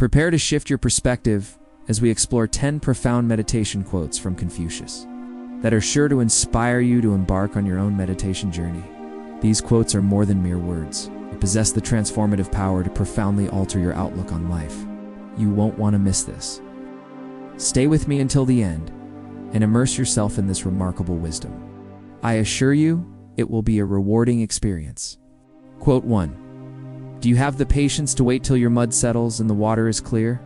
Prepare to shift your perspective as we explore 10 profound meditation quotes from Confucius that are sure to inspire you to embark on your own meditation journey. These quotes are more than mere words. They possess the transformative power to profoundly alter your outlook on life. You won't want to miss this. Stay with me until the end and immerse yourself in this remarkable wisdom. I assure you, it will be a rewarding experience. Quote 1. Do you have the patience to wait till your mud settles and the water is clear?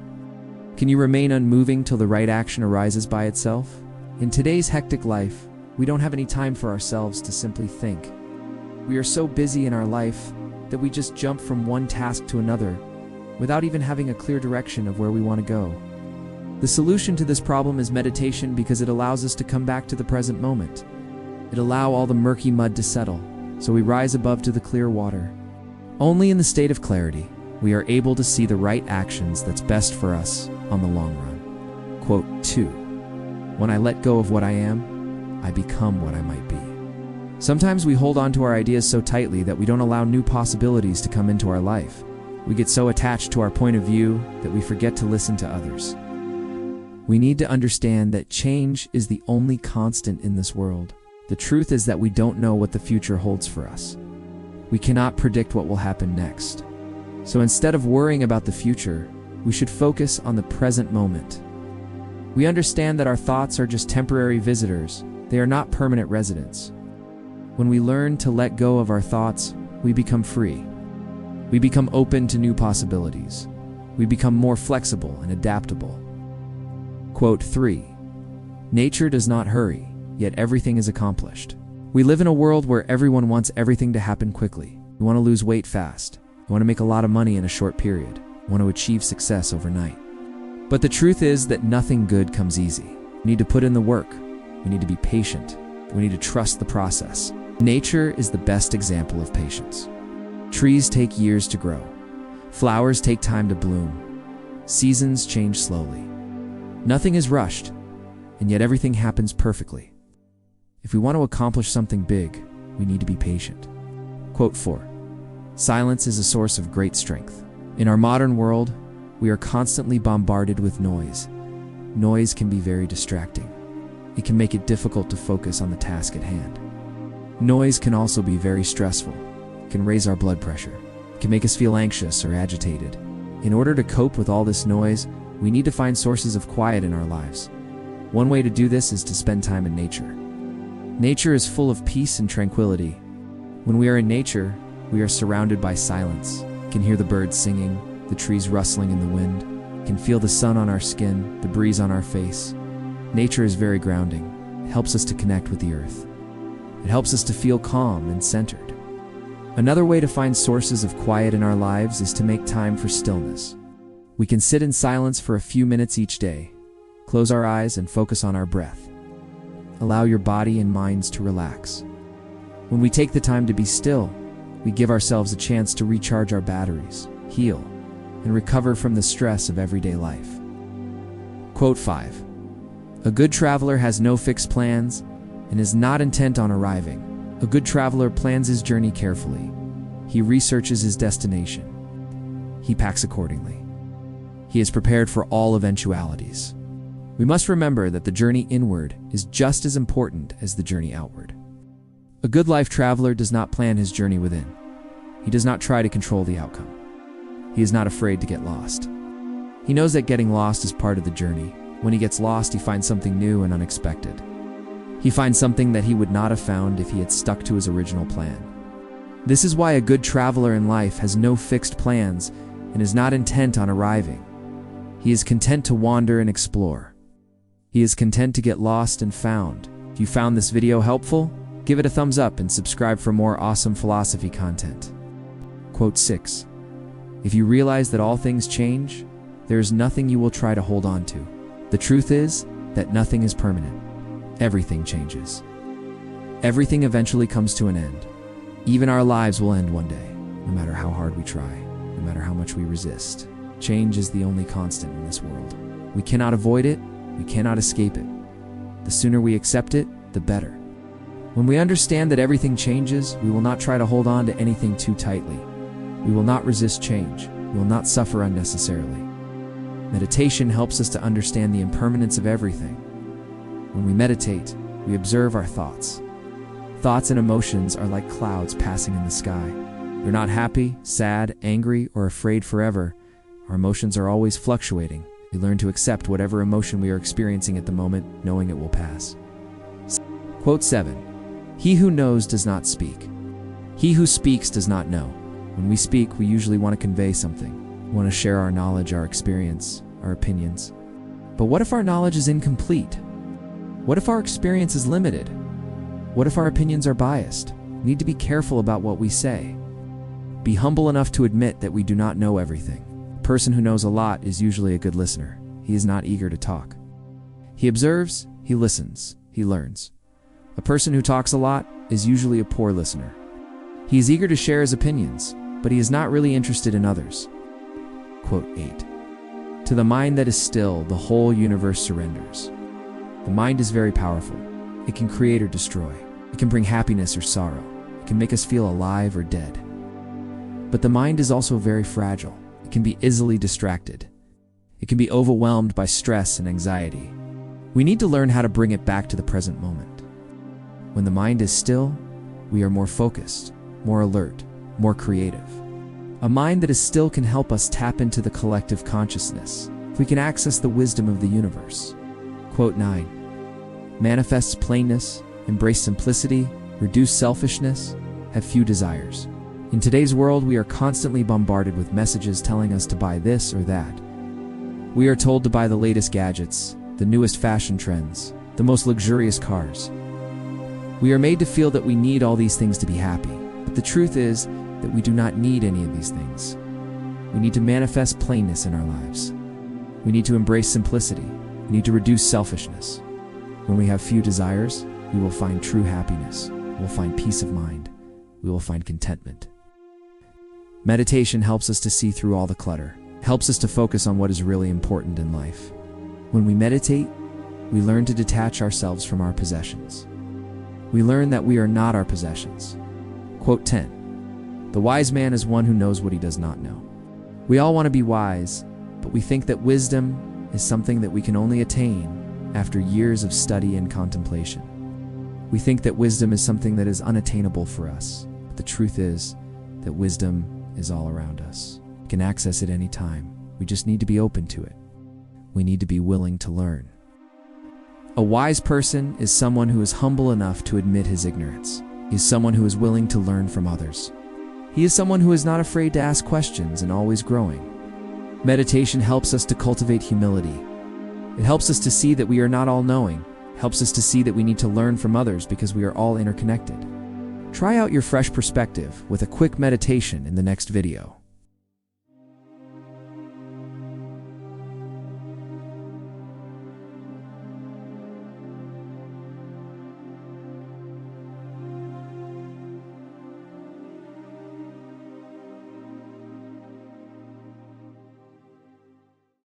Can you remain unmoving till the right action arises by itself? In today's hectic life, we don't have any time for ourselves to simply think. We are so busy in our life that we just jump from one task to another without even having a clear direction of where we want to go. The solution to this problem is meditation because it allows us to come back to the present moment. It allows all the murky mud to settle, so we rise above to the clear water. Only in the state of clarity, we are able to see the right actions that's best for us on the long run. Quote 2. When I let go of what I am, I become what I might be. Sometimes we hold on to our ideas so tightly that we don't allow new possibilities to come into our life. We get so attached to our point of view that we forget to listen to others. We need to understand that change is the only constant in this world. The truth is that we don't know what the future holds for us. We cannot predict what will happen next. So instead of worrying about the future, we should focus on the present moment. We understand that our thoughts are just temporary visitors. They are not permanent residents. When we learn to let go of our thoughts, we become free. We become open to new possibilities. We become more flexible and adaptable. Quote 3. Nature does not hurry, yet everything is accomplished. We live in a world where everyone wants everything to happen quickly. We want to lose weight fast. We want to make a lot of money in a short period. We want to achieve success overnight. But the truth is that nothing good comes easy. We need to put in the work. We need to be patient. We need to trust the process. Nature is the best example of patience. Trees take years to grow. Flowers take time to bloom. Seasons change slowly. Nothing is rushed, and yet everything happens perfectly. If we want to accomplish something big, we need to be patient. Quote 4. Silence is a source of great strength. In our modern world, we are constantly bombarded with noise. Noise can be very distracting. It can make it difficult to focus on the task at hand. Noise can also be very stressful. It can raise our blood pressure. It can make us feel anxious or agitated. In order to cope with all this noise, we need to find sources of quiet in our lives. One way to do this is to spend time in nature. Nature is full of peace and tranquility. When we are in nature, we are surrounded by silence. We can hear the birds singing, the trees rustling in the wind. We can feel the sun on our skin, the breeze on our face. Nature is very grounding. It helps us to connect with the earth. It helps us to feel calm and centered. Another way to find sources of quiet in our lives is to make time for stillness. We can sit in silence for a few minutes each day, close our eyes and focus on our breath. Allow your body and minds to relax. When we take the time to be still, we give ourselves a chance to recharge our batteries, heal, and recover from the stress of everyday life. Quote 5. A good traveler has no fixed plans and is not intent on arriving. A good traveler plans his journey carefully. He researches his destination. He packs accordingly. He is prepared for all eventualities. We must remember that the journey inward is just as important as the journey outward. A good life traveler does not plan his journey within. He does not try to control the outcome. He is not afraid to get lost. He knows that getting lost is part of the journey. When he gets lost, he finds something new and unexpected. He finds something that he would not have found if he had stuck to his original plan. This is why a good traveler in life has no fixed plans and is not intent on arriving. He is content to wander and explore. He is content to get lost and found. If you found this video helpful, give it a thumbs up and subscribe for more awesome philosophy content. Quote 6. If you realize that all things change, there is nothing you will try to hold on to. The truth is that nothing is permanent. Everything changes. Everything eventually comes to an end. Even our lives will end one day, no matter how hard we try, no matter how much we resist. Change is the only constant in this world. We cannot avoid it. We cannot escape it. The sooner we accept it, the better. When we understand that everything changes, we will not try to hold on to anything too tightly. We will not resist change. We will not suffer unnecessarily. Meditation helps us to understand the impermanence of everything. When we meditate, we observe our thoughts. Thoughts and emotions are like clouds passing in the sky. They're not happy, sad, angry, or afraid forever. Our emotions are always fluctuating. We learn to accept whatever emotion we are experiencing at the moment, knowing it will pass. Quote 7. He who knows does not speak. He who speaks does not know. When we speak, we usually want to convey something. We want to share our knowledge, our experience, our opinions. But what if our knowledge is incomplete? What if our experience is limited? What if our opinions are biased? We need to be careful about what we say. Be humble enough to admit that we do not know everything. A person who knows a lot is usually a good listener. He is not eager to talk. He observes, he listens, he learns. A person who talks a lot is usually a poor listener. He is eager to share his opinions, but he is not really interested in others. Quote 8. To the mind that is still, the whole universe surrenders. The mind is very powerful. It can create or destroy. It can bring happiness or sorrow. It can make us feel alive or dead. But the mind is also very fragile. It can be easily distracted. It can be overwhelmed by stress and anxiety. We need to learn how to bring it back to the present moment. When the mind is still, we are more focused, more alert, more creative. A mind that is still can help us tap into the collective consciousness. We can access the wisdom of the universe. Quote 9. Manifests plainness, embrace simplicity, reduce selfishness, have few desires. In today's world, we are constantly bombarded with messages telling us to buy this or that. We are told to buy the latest gadgets, the newest fashion trends, the most luxurious cars. We are made to feel that we need all these things to be happy, but the truth is that we do not need any of these things. We need to manifest plainness in our lives. We need to embrace simplicity. We need to reduce selfishness. When we have few desires, we will find true happiness. We will find peace of mind. We will find contentment. Meditation helps us to see through all the clutter. It helps us to focus on what is really important in life. When we meditate, we learn to detach ourselves from our possessions. We learn that we are not our possessions. Quote 10. The wise man is one who knows what he does not know. We all want to be wise, but we think that wisdom is something that we can only attain after years of study and contemplation. We think that wisdom is something that is unattainable for us, but the truth is that wisdom is all around us. We can access it any time. We just need to be open to it. We need to be willing to learn. A wise person is someone who is humble enough to admit his ignorance. He is someone who is willing to learn from others. He is someone who is not afraid to ask questions and always growing. Meditation helps us to cultivate humility. It helps us to see that we are not all-knowing. It helps us to see that we need to learn from others because we are all interconnected. Try out your fresh perspective with a quick meditation in the next video.